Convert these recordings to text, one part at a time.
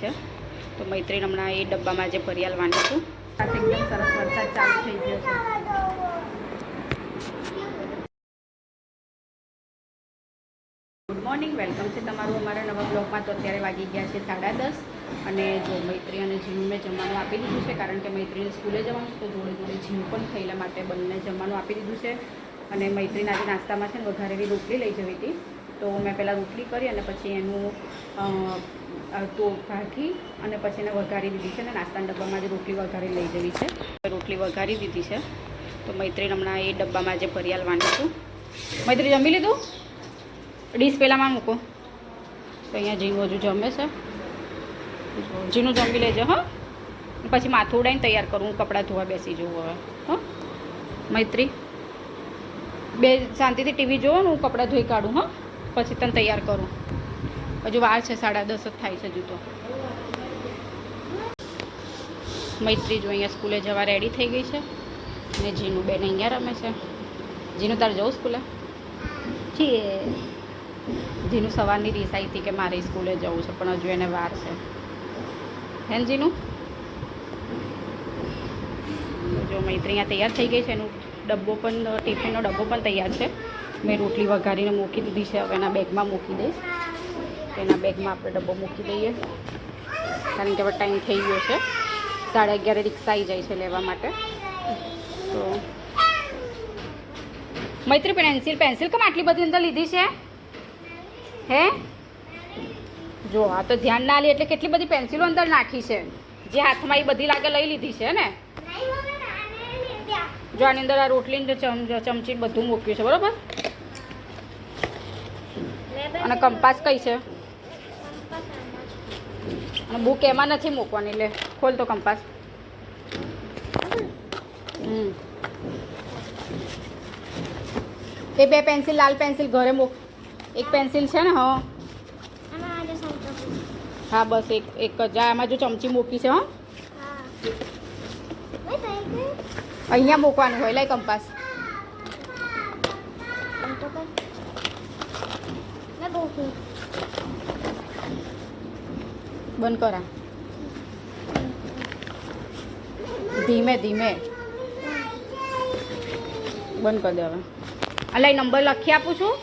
છે. તો મૈત્રીને હમણાં એ ડબ્બામાં જે ભરી આલવાની છું. સાથે એકદમ સરસ વરસાદ ચાલુ થઈ ગયો છે. ગુડ મોર્નિંગ, વેલકમ છે તમારું અમારા નવા બ્લોગમાં. તો અત્યારે વાગી ગયા છે 10:30 અને જો મૈત્રી અને જીનું મેં જમવાનું આપી દીધું છે, કારણ કે મૈત્રીને સ્કૂલે જવાનું છે. તો જોડે જોડે જીનું પણ ખાઈલા માટે બંને જમવાનું આપી દીધું છે. અને મૈત્રીના આજે નાસ્તામાં છે ને વઘારેલી રોટલી લઈ જવી હતી. તો મેં પહેલાં રોટલી કરી અને પછી એનું તો કાઢી અને પછી એને વઘારી દીધી છે. અને નાસ્તાના ડબ્બામાં જે રોટલી વઘારી લઈ જવી છે. રોટલી વઘારી દીધી છે. તો મૈત્રીને હમણાં એ ડબ્બામાં જે ભરી આલવાની છું. મૈત્રી જમી લીધું? ડીશ પહેલાંમાં મૂકો. તો અહીંયા જીનું હજુ જમે છે. જીનું જમી લેજો. હા, પછી માથું ઉડાઈને તૈયાર કરું. હું કપડાં ધોવા બેસી જવું હવે. હા મૈત્રી, બે શાંતિથી ટીવી જોવો ને, હું કપડાં ધોઈ કાઢું. હા, પછી તને તૈયાર કરું. હજુ વાર છે, 10:30 જ થાય છે હજુ તો. મૈત્રી જો અહીંયા સ્કૂલે જવા રેડી થઈ ગઈ છે. અને જીનું બેન અહીંયા રમે છે. જીનું તારે જવું સ્કૂલે? જીનું સવારની રીસ આવી હતી કે મારે સ્કૂલે જવું છે, પણ હજુ એને વાર છે. હે ને જીનું? જો મૈત્રી અહીંયા તૈયાર થઈ ગઈ છે. એનું ડબ્બો પણ, ટિફિનનો ડબ્બો પણ તૈયાર છે. મેં રોટલી વઘારીને મૂકી દીધી છે. હવે એના બેગમાં મૂકી દઈશ. એના બેગમાં આપણે ડબ્બો મૂકી દઈએ, કારણ કે હવે ટાઈમ થઈ ગયો છે. 11:30 રિક્ષા આવી જાય છે લેવા માટે. તો મૈત્રી પેન્સિલ કેમ આટલી બધી અંદર લીધી છે? હે જો, આ તો ધ્યાન ના લે એટલે કેટલી બધી પેન્સિલો અંદર નાખી છે. જે હાથમાં એ બધી લાગે લઈ લીધી છે ને. જો આની અંદર આ રોટલી ચમચી બધું મૂક્યું છે, બરોબર. અને કંપાસ કઈ છે? અને બુક એમાં નથી મૂકવાની. લે ખોલ તો કંપાસ. એ બે પેન્સિલ, લાલ પેન્સિલ ઘરે મૂક. એક પેન્સિલ છે ને? હા હા, બસ એક જ. આમાં જો ચમચી મૂકી છે. હા, અહીંયા મૂકવાનું હોય. લઈ કંપાસ. બંધ કરા. ધીમે ધીમે બંધ કરી દે હવે. અલા નંબર લખી આપું છું.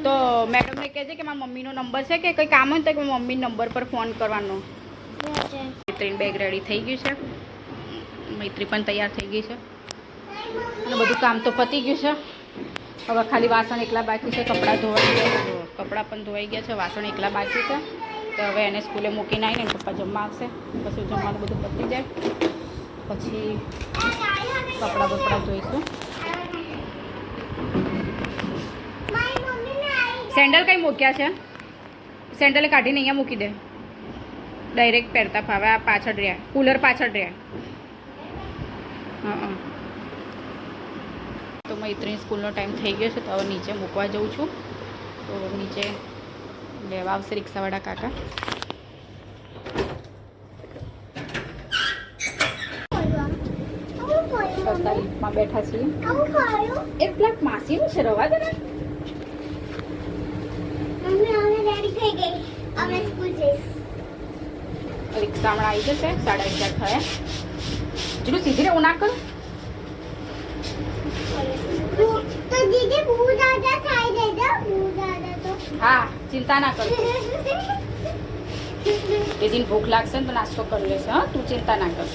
તો મેડમને કહેજે કે મારા મમ્મીનો નંબર છે, કે કંઈ કામ હોય તો કે મમ્મી નંબર પર ફોન કરવાનો. મૈત્રીની બેગ રેડી થઈ ગયું છે. મૈત્રી પણ તૈયાર થઈ ગઈ છે. અને બધું કામ તો પતી ગયું છે. હવે ખાલી વાસણ એકલા બાકી છે. કપડાં ધોવાઈ ગયા. કપડાં પણ ધોવાઈ ગયા છે. વાસણ એકલા બાકી છે. તો હવે એને સ્કૂલે મૂકીને આવીને પપ્પા જમવા આવશે. પછી જમવાનું બધું પતી જાય પછી કપડાં ધોઈશું. સેન્ડલ કઈ મૂક્યા છે? સેન્ડલ કાઢીને અહીંયા મૂકી દે. ડાયરેક્ટ પહેરતા ફાવે. આ પાછળ રહ્યા, કુલર પાછળ રહ્યા. હા. તો મૈત્રી સ્કૂલનો ટાઈમ થઈ ગયો છે. તો હવે નીચે મૂકવા જઉં છું. તો નીચે લેવા આવશે રિક્ષાવાળા કાકા. માં બેઠા છીએ. એક પ્લેટ માસીનું છે, રવા દે ને. રિક્ષા હમણાં આવી જશે. 11:30 થયા. જેટલું સીધી રે ના કરું. હા, ચિંતા ના કર. એ દિન ભૂખ લાગશે ને તો નાસ્તો કરી લેશે. હા, તું ચિંતા ના કર.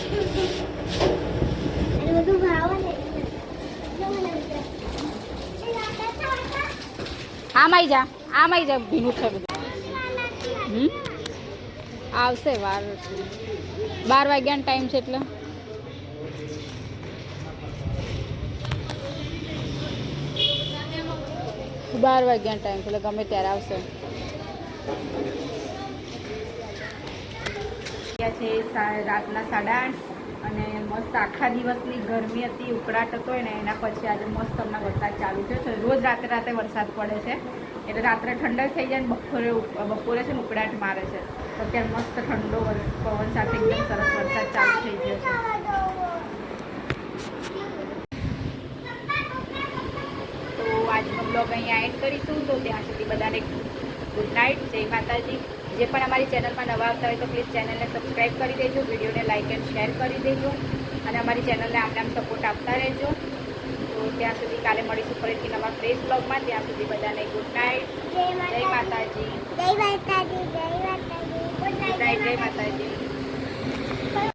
આમ આવી જા. ભીનું છે બધું. આવશે વાર. 12 વાગ્યાનો ટાઈમ છે એટલે. બાર વાગ્યાનો ટાઈમ છે એટલે ગમે ત્યારે આવશે. છે રાતના 8:30 અને મસ્ત આખા દિવસની ગરમી હતી, ઉકળાટ હતો ને એના પછી આજે મસ્ત હમણાં વરસાદ ચાલુ થયો છે. રોજ રાતે વરસાદ પડે છે એટલે રાત્રે ઠંડક થઈ જાય ને બપોરે છે ને ઉકળાટ મારે છે. તો અત્યારે મસ્ત ઠંડો પવન સાથે એકદમ સરસ વરસાદ ચાલુ થઈ ગયો છે. તો આજનો બ્લોગ અહીંયા એડ કરીશું. તો ત્યાં સુધી બધાને ગુડ નાઇટ, જય માતાજી, જે પણ અમારી ચેનલમાં નવા આવતા હોય તો પ્લીઝ ચેનલને સબસ્ક્રાઈબ કરી દેજો, વિડીયોને લાઇક એન્ડ શેર કરી દેજો અને અમારી ચેનલને આમ સપોર્ટ આપતા રહેજો. તો ત્યાં સુધી કાલે મળીશું ફરીથી નવા ફ્રેશ બ્લોગમાં. ત્યાં સુધી બધાને ગુડ નાઇટ, જય માતાજી, જય માતાજી, જય માતાજી, ગુડ નાઇટ, જય માતાજી.